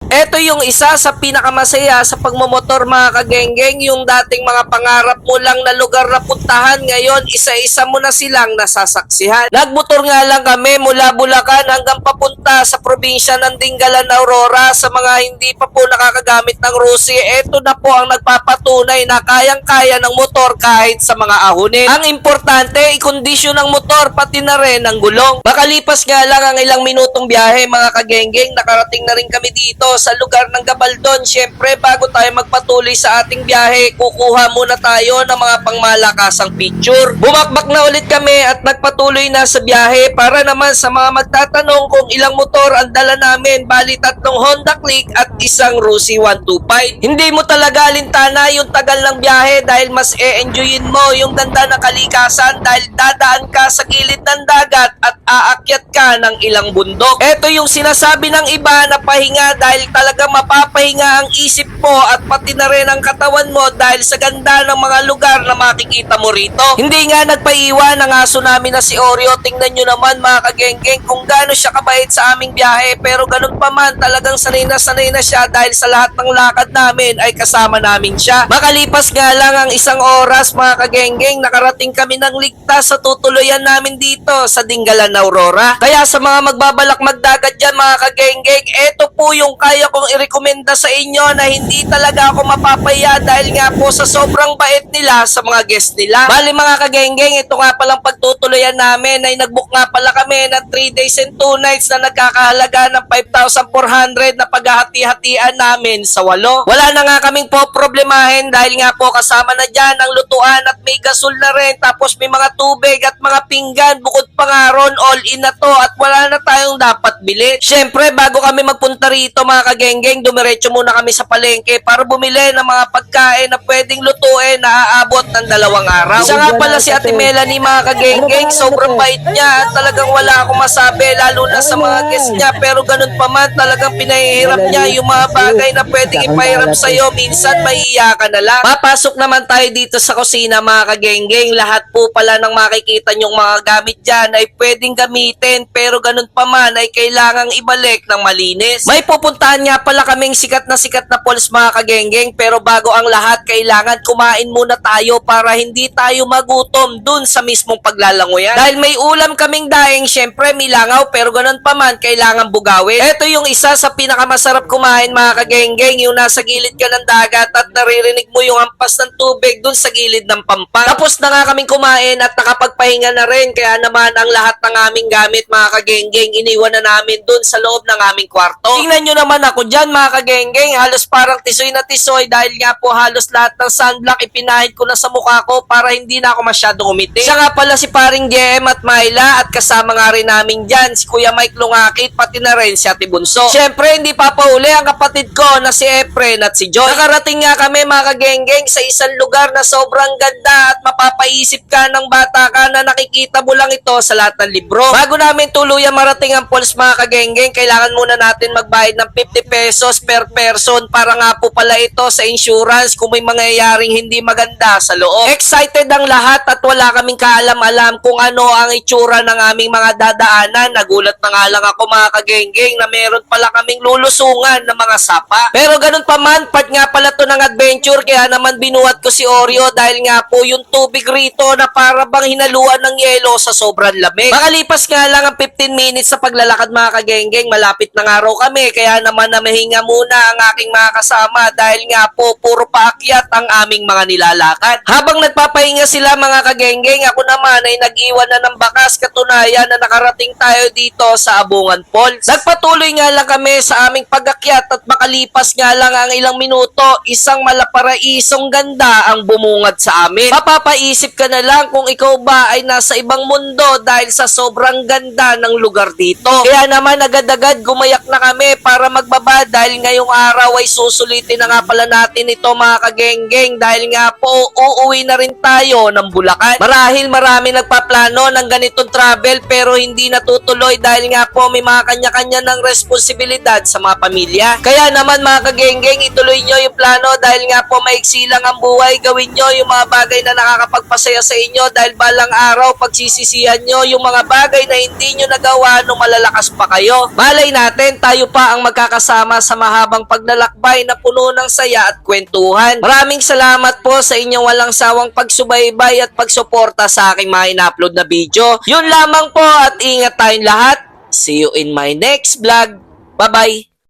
Ito yung isa sa pinakamasaya sa pagmumotor mga kagenggeng, yung dating mga pangarap mo lang na lugar na puntahan, ngayon isa-isa mo na silang nasasaksihan. Nagmotor nga lang kami mula Bulacan hanggang papunta sa probinsya ng Dingalan, Aurora. Sa mga hindi pa po nakakagamit ng Rusi, ito na po ang nagpapatunay na kayang-kaya ng motor kahit sa mga ahonin. Ang importante, ikondisyon ng motor pati na rin ang gulong. Makalipas nga lang ang ilang minutong biyahe mga kagenggeng, nakarating na rin kami dito sa lugar ng Gabaldon. Syempre, bago tayo magpatuloy sa ating biyahe, kukuha muna tayo ng mga pangmalakasang picture. Bumakbak na ulit kami at nagpatuloy na sa biyahe. Para naman sa mga magtatanong kung ilang motor ang dala namin, bali 3 Honda Click at isang Rusi 125. Hindi mo talaga alintana yung tagal ng biyahe dahil mas e-enjoyin mo yung ganda ng kalikasan dahil dadaan ka sa gilid ng dagat at aakyat ka ng ilang bundok. Ito yung sinasabi ng iba na pahinga dahil talaga mapapahinga ang isip mo at pati na rin ang katawan mo dahil sa ganda ng mga lugar na makikita mo rito. Hindi nga nagpaiwan ang aso namin na si Oreo. Tingnan nyo naman mga kagenggeng kung gaano siya kabait sa aming biyahe, pero ganun pa man talagang sanay na siya dahil sa lahat ng lakad namin ay kasama namin siya. Makalipas nga lang ang isang oras mga kagenggeng, nakarating kami ng ligtas sa tutuluyan namin dito sa Dingalan, Aurora. Kaya sa mga magbabalak magdagat dyan mga kagenggeng, eto po yung kaya kong irekomenda sa inyo na hindi talaga ako mapapaya dahil nga po sa sobrang bait nila sa mga guest nila. Bali mga kagenggeng, ito nga palang pagtutuluyan namin ay nagbook nga pala kami ng 3 days and 2 nights na nagkakahalaga ng 5,400 na paghahati-hatian namin sa 8. Wala na nga kaming po problemahin dahil nga po kasama na dyan ang lutuan at may gasol na rin, tapos may mga tubig at mga pinggan, bukod pa nga ron, all in na to at wala na tayong dapat bilhin. Syempre, bago kami magpunta rito mga kagenggeng, dumiretso muna kami sa palengke para bumili ng mga pagkain na pwedeng lutuin na aabot ng 2 araw. Isa nga pala si Ate Melanie mga kagenggeng, sobrang bait niya at talagang wala akong masabi lalo na sa mga guest niya, pero ganun pa man talagang pinahihirap niya yung mga bagay na pwedeng ipahirap sa'yo, minsan maiiya ka na lang. Papasok naman tayo dito sa kusina mga kagenggeng, lahat po pala ng makikita nyong mga gamit dyan ay pwedeng gamitin, pero ganun pa man ay kailangang ibalik ng malinis. May pupuntahan nga pala kaming sikat na falls mga kagenggeng, pero bago ang lahat kailangan kumain muna tayo para hindi tayo magutom dun sa mismong paglalangoyan. Dahil may ulam kaming daing, syempre may langaw, pero ganun pa man kailangan bugawin. Ito yung isa sa pinakamasarap kumain mga kagenggeng, yung nasa gilid ka ng dagat at naririnig mo yung hampas ng tubig dun sa gilid ng pampang. Tapos na nga kaming kumain at nakapagpahinga na rin, kaya naman ang lahat ng aming gamit mga kagenggeng iniwan na namin dun sa loob ng aming kwarto. Tingnan nyo naman ako dyan mga kagenggeng, halos parang tisoy na tisoy dahil nga po halos lahat ng sunblock ipinahid ko na sa mukha ko para hindi na ako masyadong umiti. Siya nga pala si paring JM at Myla at kasama nga rin namin dyan si Kuya Mike Lungakit pati na rin si Ate Bunso. Syempre hindi papauli ang kapatid ko na si Efren at si Joy. Nakarating nga kami mga kagenggeng sa isang lugar na sobrang ganda at mapapaisip ka ng bata ka na nakikita mo lang ito sa lahat ng libro. Bago namin tuluyan marating ang falls mga kagenggeng, kailangan muna natin magbayad ng 50 pesos per person para nga po pala ito sa insurance kung may mangyayaring hindi maganda sa loob. Excited ang lahat at wala kaming kaalam-alam kung ano ang itsura ng aming mga dadaanan. Nagulat na nga lang ako mga kagenggeng na meron pala kaming lulusungan ng mga sapa. Pero ganun pa man, part nga pala to ng adventure, kaya naman binuhat ko si Oreo dahil nga po yung tubig rito na para bang hinaluan ng yelo sa sobrang lamig. Makalipas nga lang ang 15 minutes sa paglalakad mga kagenggeng, malapit ng araw kami, kaya naman namahinga muna ang aking mga kasama dahil nga po puro paakyat ang aming mga nilalakad. Habang nagpapahinga sila mga kagenggeng, ako naman ay nag-iwan na ng bakas, katunayan na nakarating tayo dito sa Abungan Falls. Nagpatuloy nga lang kami sa aming pag-akyat at makalipas nga lang ang ilang minuto, isang malaparaisong ganda ang bumungad sa amin. Mapapaisip ka na lang kung ikaw ba ay nasa ibang mundo dahil sa sobrang ganda ng lugar dito. Kaya naman agad-agad gumayak na kami para magbaba dahil ngayong araw ay susulitin na nga pala natin ito mga kagenggeng dahil nga po uuwi na rin tayo ng Bulacan. Marahil marami nagpaplano ng ganitong travel pero hindi natutuloy dahil nga po may mga kanya-kanya ng responsibilidad sa mga pamilya. Kaya naman mga kagenggeng, ituloy nyo yung plano dahil nga po maiksi lang ang buhay. Gawin nyo yung mga bagay na nakakapagpasaya sa inyo dahil balang araw pagsisisihan nyo yung mga bagay na hindi nyo nagawa nung malalakas pa kayo. Malay natin tayo pa ang magkakasama sama-sama sa mahabang paglalakbay na puno ng saya at kwentuhan. Maraming salamat po sa inyong walang sawang pagsubaybay at pagsuporta sa aking mga in-upload na video. Yun lamang po at ingat tayong lahat. See you in my next vlog. Bye-bye!